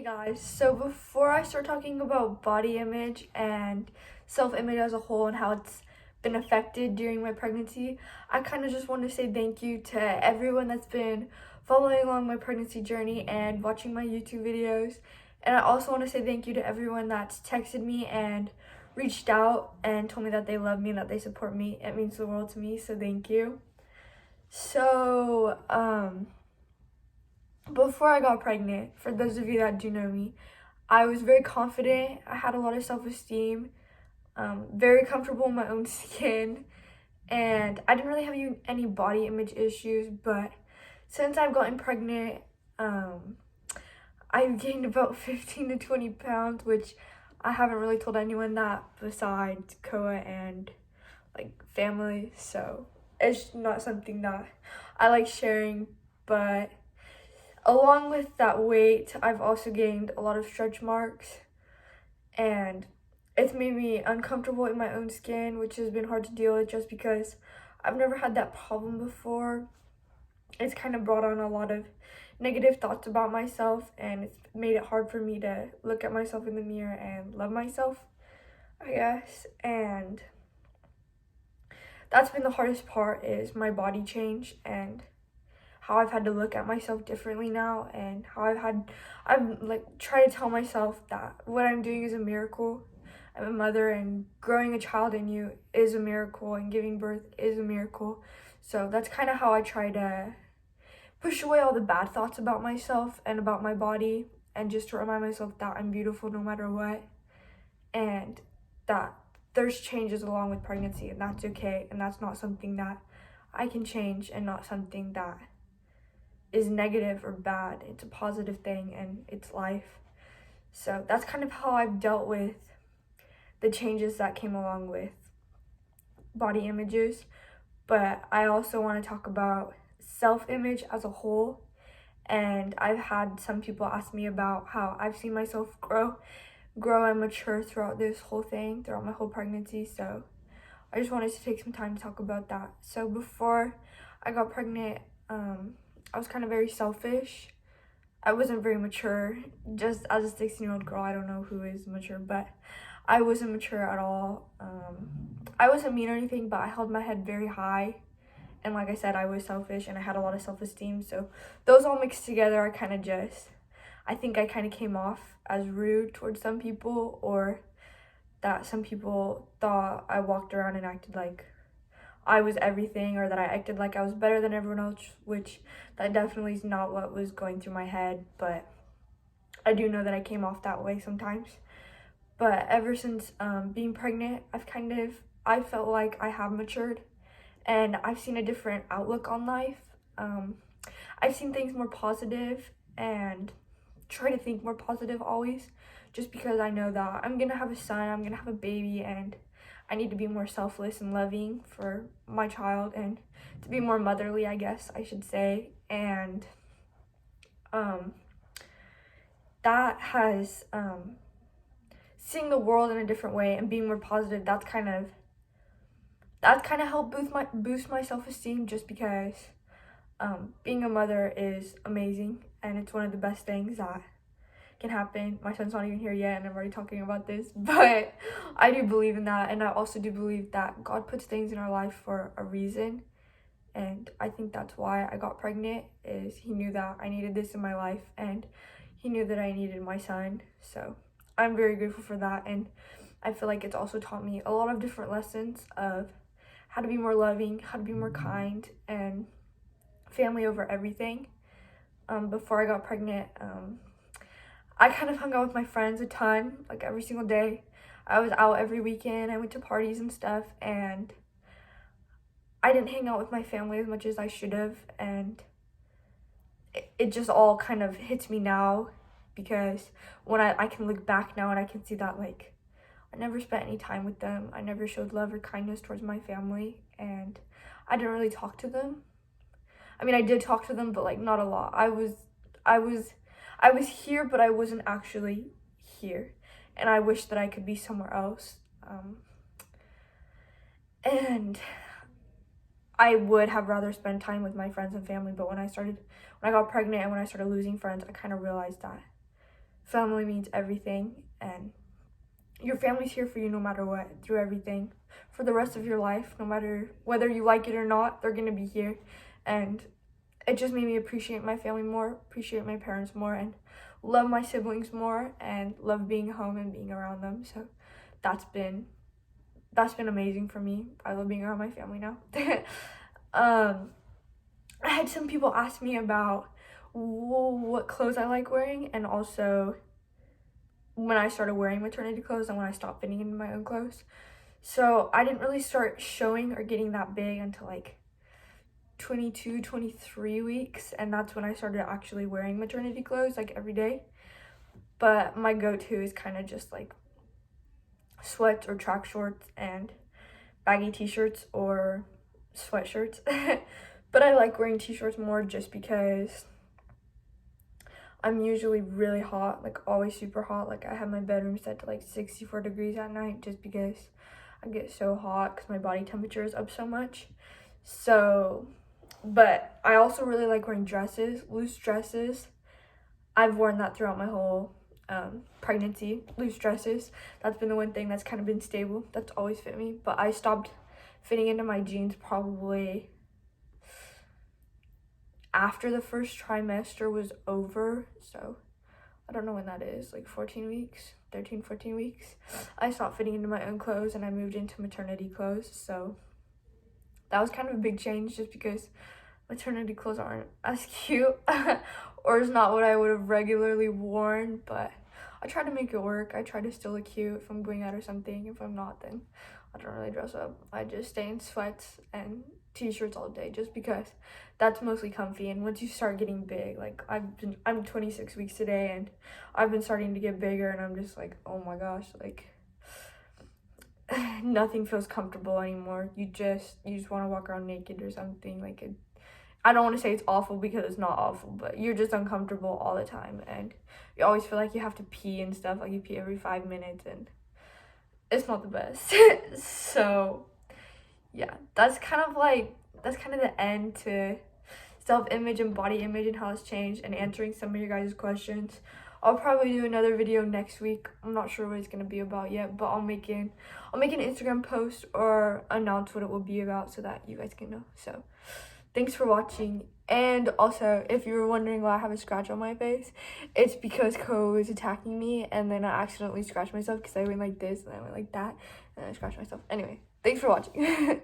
Guys, so before I start talking about body image and self-image as a whole and how it's been affected during my pregnancy, I kind of just want to say thank you to everyone that's been following along my pregnancy journey and watching my YouTube videos. And I also want to say thank you to everyone that's texted me and reached out and told me that they love me and that they support me. It means the world to me, so thank you. So, before I got pregnant, for those of you that do know me, I was very confident. I had a lot of self-esteem, very comfortable in my own skin, and I didn't really have any body image issues. But since I've gotten pregnant, I've gained about 15 to 20 pounds, which I haven't really told anyone that besides Koa and family. So it's not something that I like sharing, but along with that weight, I've also gained a lot of stretch marks, and it's made me uncomfortable in my own skin, which has been hard to deal with just because I've never had that problem before. It's kind of brought on a lot of negative thoughts about myself, and it's made it hard for me to look at myself in the mirror and love myself, I guess. And that's been the hardest part, is my body change and how I've had to look at myself differently now, and how I've tried to tell myself that what I'm doing is a miracle. I'm a mother, and growing a child in you is a miracle, and giving birth is a miracle. So that's kind of how I try to push away all the bad thoughts about myself and about my body, and just to remind myself that I'm beautiful no matter what, and that there's changes along with pregnancy, and that's okay, and that's not something that I can change, and not something that is negative or bad. It's a positive thing, and it's life. So that's kind of how I've dealt with the changes that came along with body images. But I also want to talk about self-image as a whole, and I've had some people ask me about how I've seen myself grow and mature throughout this whole thing, throughout my whole pregnancy. So I just wanted to take some time to talk about that. So before I got pregnant, I was kind of very selfish. I wasn't very mature. Just as a 16-year-old girl, I don't know who is mature, but I wasn't mature at all. I wasn't mean or anything, but I held my head very high. And like I said, I was selfish, and I had a lot of self-esteem. So those all mixed together, I think I kind of came off as rude towards some people, or that some people thought I walked around and acted like I was everything, or that I acted like I was better than everyone else, which that definitely is not what was going through my head. But I do know that I came off that way sometimes. But ever since being pregnant, I felt like I have matured, and I've seen a different outlook on life. I've seen things more positive, and try to think more positive always, just because I know that I'm gonna have a son, I'm gonna have a baby, and I need to be more selfless and loving for my child, and to be more motherly, I guess I should say. And that has seeing the world in a different way and being more positive, that's kind of helped boost my self-esteem, just because being a mother is amazing, and it's one of the best things that can happen. My son's not even here yet, and I'm already talking about this, but I do believe in that. And I also do believe that God puts things in our life for a reason, and I think that's why I got pregnant, is he knew that I needed this in my life, and he knew that I needed my son. So I'm very grateful for that, and I feel like it's also taught me a lot of different lessons of how to be more loving, how to be more kind, and family over everything. Before I got pregnant, I kind of hung out with my friends a ton, like every single day. I was out every weekend. I went to parties and stuff, and I didn't hang out with my family as much as I should have. And it just all kind of hits me now, because when I can look back now and I can see that I never spent any time with them. I never showed love or kindness towards my family, and I didn't really talk to them. I mean, I did talk to them, but not a lot. I was here, but I wasn't actually here, and I wish that I could be somewhere else. And I would have rather spent time with my friends and family, but when I got pregnant and when I started losing friends, I kind of realized that family means everything, and your family's here for you no matter what, through everything, for the rest of your life. No matter whether you like it or not, they're gonna be here. And it just made me appreciate my family more, appreciate my parents more, and love my siblings more, and love being home and being around them. So that's been amazing for me. I love being around my family now. I had some people ask me about what clothes I like wearing, and also when I started wearing maternity clothes and when I stopped fitting into my own clothes. So I didn't really start showing or getting that big until like 22, 23 weeks, and that's when I started actually wearing maternity clothes like every day. But my go-to is kind of just like sweats or track shorts and baggy t-shirts or sweatshirts. But I like wearing t-shirts more just because I'm usually really hot, like always super hot. Like I have my bedroom set to like 64 degrees at night just because I get so hot because my body temperature is up so much. So, but I also really like wearing dresses, loose dresses. I've worn that throughout my whole pregnancy, loose dresses. That's been the one thing that's kind of been stable. That's always fit me. But I stopped fitting into my jeans probably after the first trimester was over. So I don't know when that is, like 14 weeks, 13, 14 weeks. I stopped fitting into my own clothes and I moved into maternity clothes. So that was kind of a big change just because maternity clothes aren't as cute or it's not what I would have regularly worn, but I try to make it work. I try to still look cute if I'm going out or something. If I'm not, then I don't really dress up. I just stay in sweats and t-shirts all day just because that's mostly comfy. And once you start getting big, like I'm 26 weeks today and I've been starting to get bigger, and I'm just like, oh my gosh, like nothing feels comfortable anymore. You just want to walk around naked or something. Like I don't want to say it's awful because it's not awful, but you're just uncomfortable all the time, and you always feel like you have to pee and stuff. Like you pee every 5 minutes, and it's not the best. So yeah, that's kind of the end to self-image and body image and how it's changed, and answering some of your guys' questions. I'll probably do another video next week. I'm not sure what it's gonna be about yet, but I'll make an Instagram post or announce what it will be about so that you guys can know. So thanks for watching. And also, if you were wondering why I have a scratch on my face, it's because Ko was attacking me and then I accidentally scratched myself because I went like this and I went like that and I scratched myself. Anyway, thanks for watching.